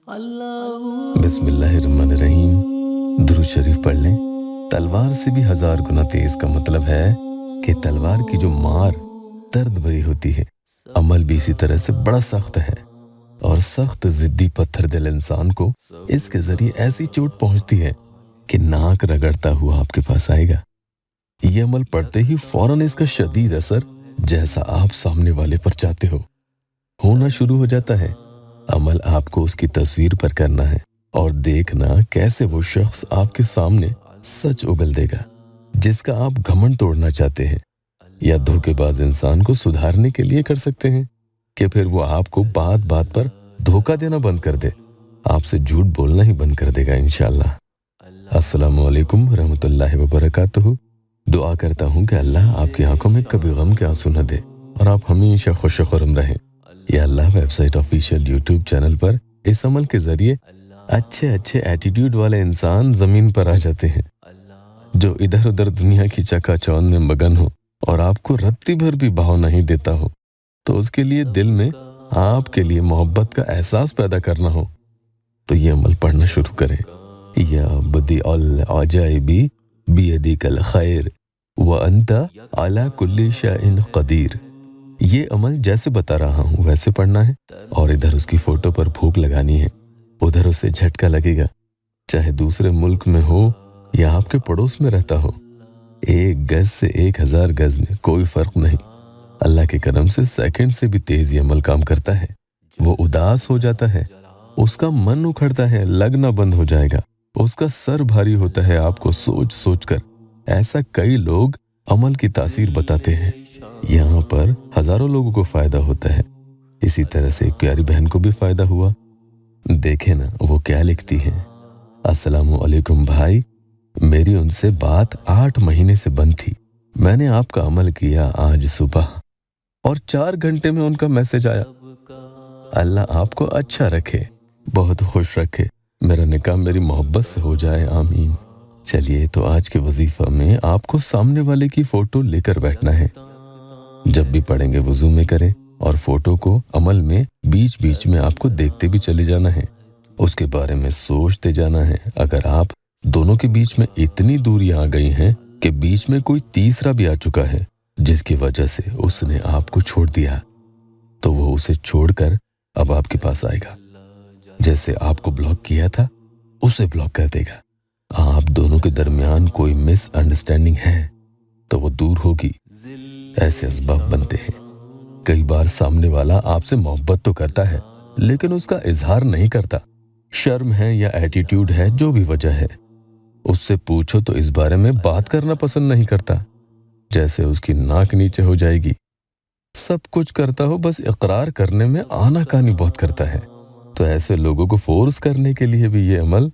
बिस्मिल्लाहिर्रहमानिर्रहीम। दुरूद शरीफ पढ़ लें। तलवार से भी 1000 गुना तेज का मतलब है कि तलवार की जो मार दर्द भरी होती है, अमल भी इसी तरह से बड़ा सख्त है। और सख्त जिद्दी पत्थर दिल इंसान को इसके जरिए ऐसी चोट पहुंचती है कि नाक रगड़ता हुआ आपके पास आएगा। ये अमल पढ़ते ही फौरन इसका शदीद असर जैसा आप सामने वाले पर चाहते हो होना शुरू हो जाता है। अमल आपको उसकी तस्वीर पर करना है और देखना कैसे वो शख्स आपके सामने सच उगल देगा जिसका आप घमंड तोड़ना चाहते हैं, या धोखेबाज इंसान को सुधारने के लिए कर सकते हैं कि फिर वो आपको बात बात पर धोखा देना बंद कर दे, आपसे झूठ बोलना ही बंद कर देगा इंशाअल्लाह। अस्सलामु अलैकुम रहमतुल्लाहि व बरकातुहू। दुआ करता हूँ कि अल्लाह आपकी आंखों में कभी गम के आंसू न दे और आप हमेशा खुश खुर्रम रहें। या अल्लाह वेबसाइट ऑफिशियल यूट्यूब चैनल पर इस अमल के जरिए अच्छे अच्छे एटीट्यूड वाले इंसान जमीन पर आ जाते हैं जो इधर उधर दुनिया की चकाचौंध में मगन हो और आपको रत्ती भर भी भाव नहीं देता हो, तो उसके लिए दिल में आपके लिए मोहब्बत का एहसास पैदा करना हो तो ये अमल पढ़ना शुरू करें। या बदी अल अजाइबी बियदिकल खैर व अंता अला कुल्ली शैइन कदीर। ये अमल जैसे बता रहा हूँ वैसे पढ़ना है और इधर उसकी फोटो पर फूंक लगानी है, उधर उसे झटका लगेगा, चाहे दूसरे मुल्क में हो या आपके पड़ोस में रहता हो। 1 गज से 1000 गज में कोई फर्क नहीं। अल्लाह के करम से सेकंड से भी तेज ये अमल काम करता है। वो उदास हो जाता है, उसका मन उखड़ता है, लगना बंद हो जाएगा, उसका सर भारी होता है आपको सोच सोच कर। ऐसा कई लोग अमल की तासीर बताते हैं। यहाँ पर हजारों लोगों को फायदा होता है। इसी तरह से एक प्यारी बहन को भी फायदा हुआ। देखे ना वो क्या लिखती हैं। अस्सलामु अलैकुम भाई, मेरी उनसे बात 8 महीने से बंद थी। मैंने आपका अमल किया आज सुबह और 4 घंटे में उनका मैसेज आया। अल्लाह आपको अच्छा रखे, बहुत खुश रखे, मेरा निकाह मेरी मोहब्बत से हो जाए, आमीन। चलिए तो आज के वजीफा में आपको सामने वाले की फोटो लेकर बैठना है। जब भी पढ़ेंगे वुजू में करें और फोटो को अमल में बीच बीच में आपको देखते भी चले जाना है, उसके बारे में सोचते जाना है। अगर आप दोनों के बीच में इतनी दूरी आ गई है कि बीच में कोई तीसरा भी आ चुका है जिसकी वजह से उसने आपको छोड़ दिया, तो वो उसे छोड़कर अब आपके पास आएगा। जैसे आपको ब्लॉक किया था उसे ब्लॉक कर देगा। आप दोनों के दरमियान कोई मिसअंडरस्टैंडिंग है तो वो दूर होगी। ऐसे असबाब बनते हैं। कई बार सामने वाला आपसे मोहब्बत तो करता है लेकिन उसका इजहार नहीं करता, शर्म है या एटीट्यूड है, जो भी वजह है, उससे पूछो तो इस बारे में बात करना पसंद नहीं करता, जैसे उसकी नाक नीचे हो जाएगी। सब कुछ करता हो, बस इकरार करने में आनाकानी बहुत करता है। तो ऐसे लोगों को फोर्स करने के लिए भी ये अमल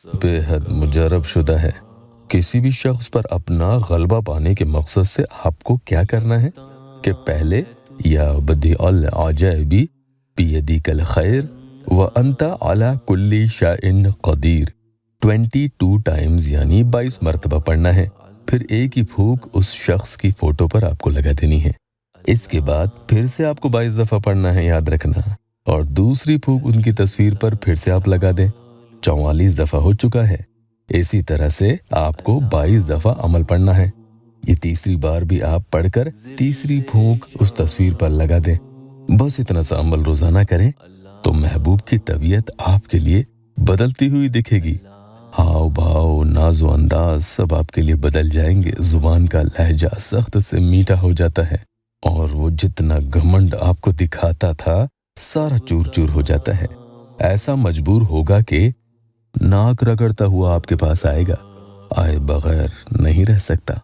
बेहद मुजर्रब शुदा है। किसी भी शख्स पर अपना गलबा पाने के मकसद से आपको क्या करना है कि पहले या बदी अल अजाइबी बियदिकल खैर व अंता अला कुल्ली शैइन कदीर 22 टाइम्स यानी 22 मरतबा पढ़ना है। फिर एक ही फूंक उस शख्स की फोटो पर आपको लगा देनी है। इसके बाद फिर से आपको 22 दफा पढ़ना है, याद रखना, और दूसरी फूंक उनकी तस्वीर पर फिर से आप लगा दें। 44 दफा हो चुका है। इसी तरह से आपको 22 दफा अमल पढ़ना है। ये तीसरी बार भी आप पढ़कर तीसरी फूंक उस तस्वीर पर लगा दें। बस इतना सा अमल रोजाना करें तो महबूब की तबीयत आपके लिए बदलती हुई दिखेगी। हाव भाव, नाजो अंदाज सब आपके लिए बदल जाएंगे। जुबान का लहजा सख्त से मीठा हो जाता है और वो जितना घमंड आपको दिखाता था सारा चूर चूर हो जाता है। ऐसा मजबूर होगा कि नाक रगड़ता हुआ आपके पास आएगा, आए बगैर नहीं रह सकता।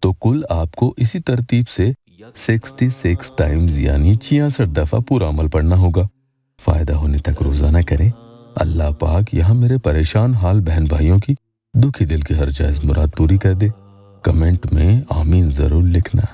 तो कुल आपको इसी तरतीब से 66 टाइम्स यानी 66 दफा पूरा अमल पढ़ना होगा। फायदा होने तक रोजाना करें। अल्लाह पाक यहाँ मेरे परेशान हाल बहन भाइयों की दुखी दिल की हर जायज मुराद पूरी कर दे। कमेंट में आमीन जरूर लिखना।